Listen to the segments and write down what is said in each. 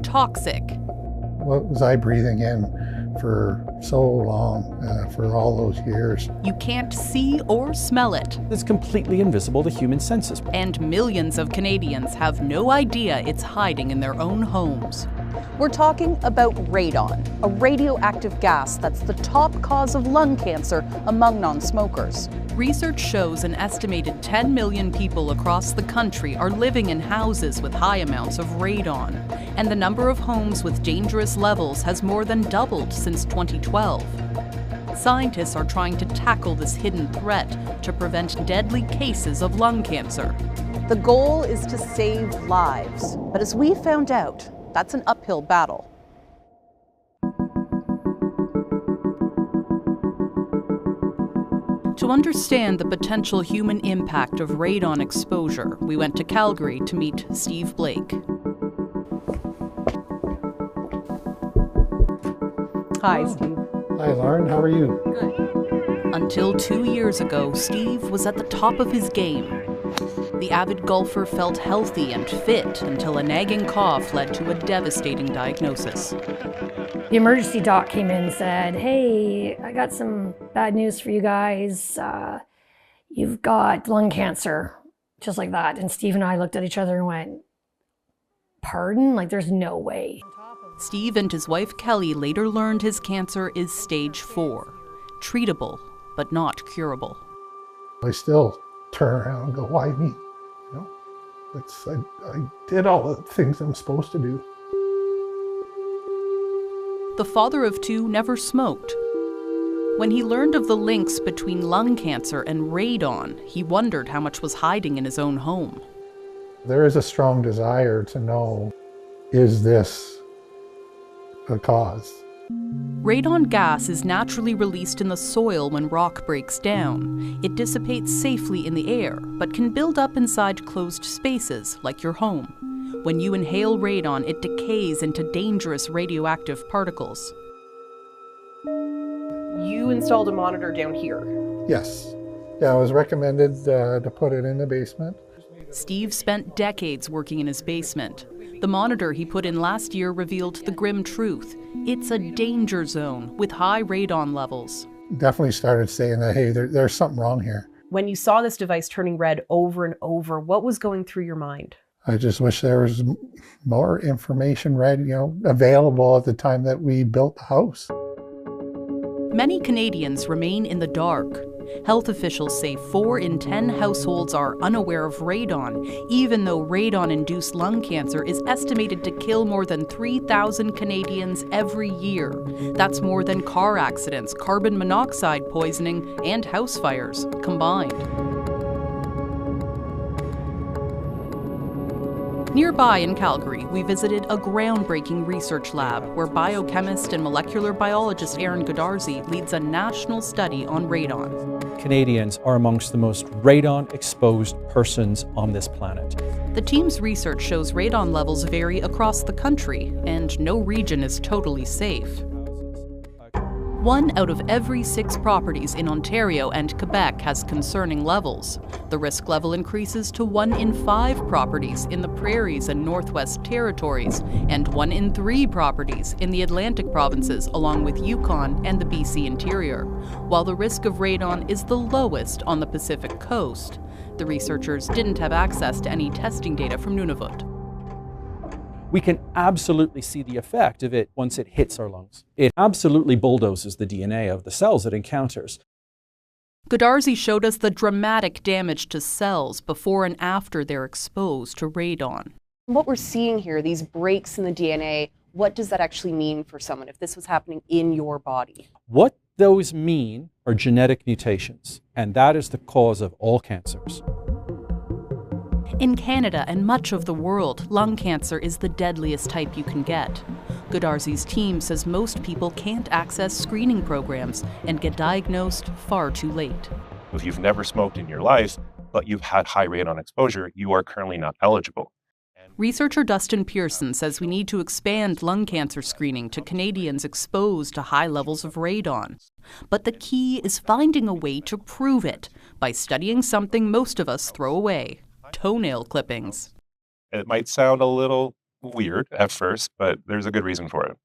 toxic. What was I breathing in for so long, for all those years? You can't see or smell it. It's completely invisible to human senses. And millions of Canadians have no idea it's hiding in their own homes. We're talking about radon, a radioactive gas that's the top cause of lung cancer among non-smokers. Research shows an estimated 10 million people across the country are living in houses with high amounts of radon, and the number of homes with dangerous levels has more than doubled since 2012. Scientists are trying to tackle this hidden threat to prevent deadly cases of lung cancer. The goal is to save lives, but as we found out, that's an uphill battle. To understand the potential human impact of radon exposure, we went to Calgary to meet Steve Blake. Hi, Steve. Hi, Lauren. How are you? Good. Until 2 years ago, Steve was at the top of his game. The avid golfer felt healthy and fit until a nagging cough led to a devastating diagnosis. The emergency doc came in and said, "Hey, I got some bad news for you guys. You've got lung cancer," just like that. And Steve and I looked at each other and went, "Pardon? Like, there's no way." Steve and his wife Kelly later learned his cancer is stage 4, treatable but not curable. I still turn around and go, why me? You know, I did all the things I'm supposed to do. The father of 2 never smoked. When he learned of the links between lung cancer and radon, he wondered how much was hiding in his own home. There is a strong desire to know, is this a cause? Radon gas is naturally released in the soil when rock breaks down. It dissipates safely in the air, but can build up inside closed spaces, like your home. When you inhale radon, it decays into dangerous radioactive particles. You installed a monitor down here. Yes. Yeah, I was recommended to put it in the basement. Steve spent decades working in his basement. The monitor he put in last year revealed the grim truth. It's a danger zone with high radon levels. Definitely started saying that, hey, there's something wrong here. When you saw this device turning red over and over, what was going through your mind? I just wish there was more information available at the time that we built the house. Many Canadians remain in the dark. Health officials say 4 in 10 households are unaware of radon, even though radon-induced lung cancer is estimated to kill more than 3,000 Canadians every year. That's more than car accidents, carbon monoxide poisoning, and house fires combined. Nearby in Calgary, we visited a groundbreaking research lab where biochemist and molecular biologist Aaron Godarzi leads a national study on radon. Canadians are amongst the most radon-exposed persons on this planet. The team's research shows radon levels vary across the country, and no region is totally safe. 1 out of every 6 properties in Ontario and Quebec has concerning levels. The risk level increases to 1 in 5 properties in the Prairies and Northwest Territories, and 1 in 3 properties in the Atlantic provinces, along with Yukon and the BC interior, while the risk of radon is the lowest on the Pacific coast. The researchers didn't have access to any testing data from Nunavut. We can absolutely see the effect of it once it hits our lungs. It absolutely bulldozes the DNA of the cells it encounters. Godarzi showed us the dramatic damage to cells before and after they're exposed to radon. What we're seeing here, these breaks in the DNA, what does that actually mean for someone if this was happening in your body? What those mean are genetic mutations, and that is the cause of all cancers. In Canada and much of the world, lung cancer is the deadliest type you can get. Godarzi's team says most people can't access screening programs and get diagnosed far too late. If you've never smoked in your life, but you've had high radon exposure, you are currently not eligible. Researcher Dustin Pearson says we need to expand lung cancer screening to Canadians exposed to high levels of radon. But the key is finding a way to prove it by studying something most of us throw away: toenail clippings. It might sound a little weird at first, but there's a good reason for it.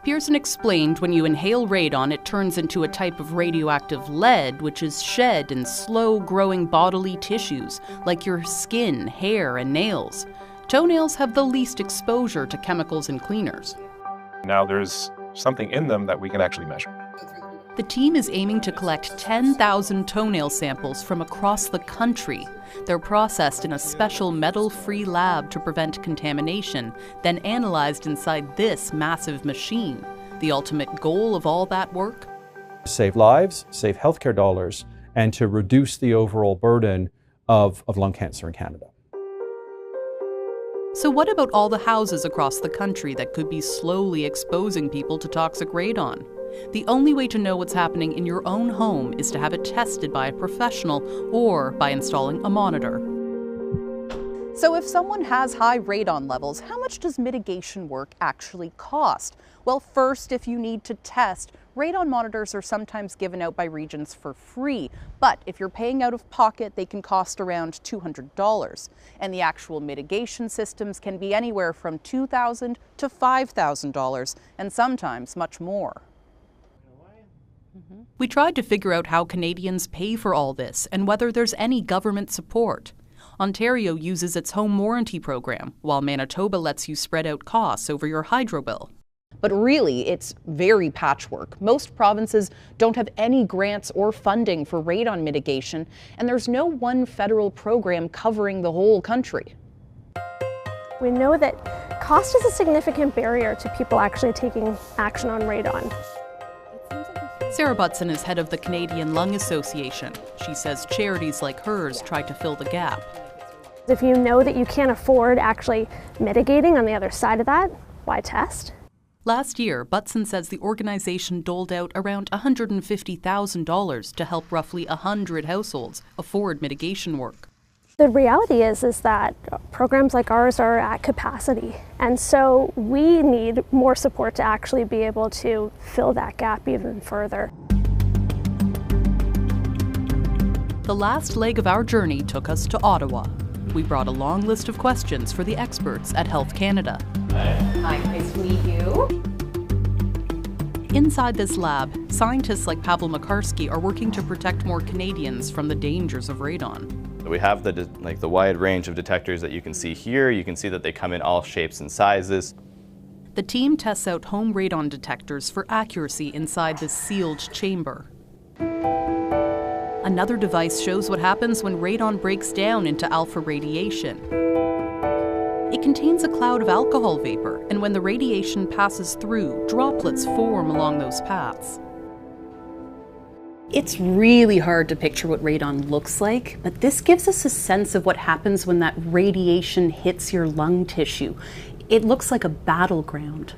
Pearson explained when you inhale radon, it turns into a type of radioactive lead, which is shed in slow-growing bodily tissues, like your skin, hair, and nails. Toenails have the least exposure to chemicals and cleaners. Now there's something in them that we can actually measure. The team is aiming to collect 10,000 toenail samples from across the country. They're processed in a special metal-free lab to prevent contamination, then analyzed inside this massive machine. The ultimate goal of all that work? Save lives, save healthcare dollars, and to reduce the overall burden of lung cancer in Canada. So what about all the houses across the country that could be slowly exposing people to toxic radon? The only way to know what's happening in your own home is to have it tested by a professional or by installing a monitor. So if someone has high radon levels, how much does mitigation work actually cost? Well, first, if you need to test, radon monitors are sometimes given out by regions for free. But if you're paying out of pocket, they can cost around $200. And the actual mitigation systems can be anywhere from $2,000 to $5,000, and sometimes much more. We tried to figure out how Canadians pay for all this and whether there's any government support. Ontario uses its home warranty program, while Manitoba lets you spread out costs over your hydro bill. But really, it's very patchwork. Most provinces don't have any grants or funding for radon mitigation, and there's no one federal program covering the whole country. We know that cost is a significant barrier to people actually taking action on radon. Sarah Butson is head of the Canadian Lung Association. She says charities like hers try to fill the gap. If you know that you can't afford actually mitigating on the other side of that, why test? Last year, Butson says the organization doled out around $150,000 to help roughly 100 households afford mitigation work. The reality is that programs like ours are at capacity, and so we need more support to actually be able to fill that gap even further. The last leg of our journey took us to Ottawa. We brought a long list of questions for the experts at Health Canada. Hi, nice to meet you. Inside this lab, scientists like Pavel Makarski are working to protect more Canadians from the dangers of radon. We have the wide range of detectors that you can see here. You can see that they come in all shapes and sizes. The team tests out home radon detectors for accuracy inside this sealed chamber. Another device shows what happens when radon breaks down into alpha radiation. It contains a cloud of alcohol vapor, and when the radiation passes through, droplets form along those paths. It's really hard to picture what radon looks like, but this gives us a sense of what happens when that radiation hits your lung tissue. It looks like a battleground.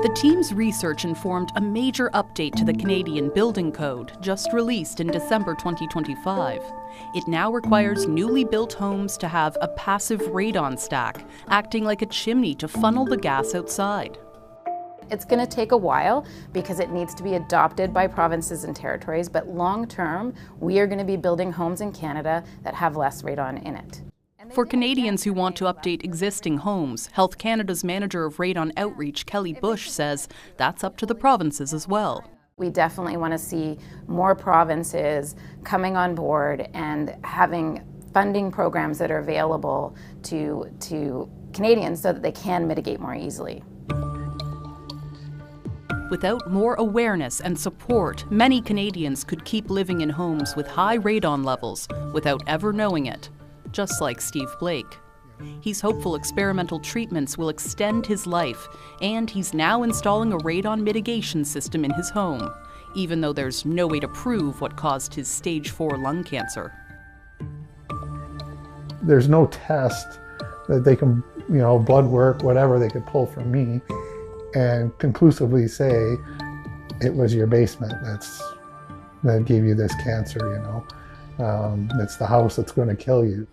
The team's research informed a major update to the Canadian Building Code, just released in December 2025. It now requires newly built homes to have a passive radon stack, acting like a chimney to funnel the gas outside. It's going to take a while because it needs to be adopted by provinces and territories, but long term, we are going to be building homes in Canada that have less radon in it. For Canadians who want to update existing homes, Health Canada's manager of radon outreach, Kelly Bush, says that's up to the provinces as well. We definitely want to see more provinces coming on board and having funding programs that are available to Canadians so that they can mitigate more easily. Without more awareness and support, many Canadians could keep living in homes with high radon levels without ever knowing it, just like Steve Blake. He's hopeful experimental treatments will extend his life, and he's now installing a radon mitigation system in his home, even though there's no way to prove what caused his stage 4 lung cancer. There's no test that they can, blood work, whatever they could pull from me and conclusively say it was your basement that gave you this cancer, it's the house that's going to kill you.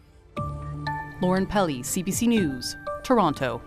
Lauren Pelly, CBC News, Toronto.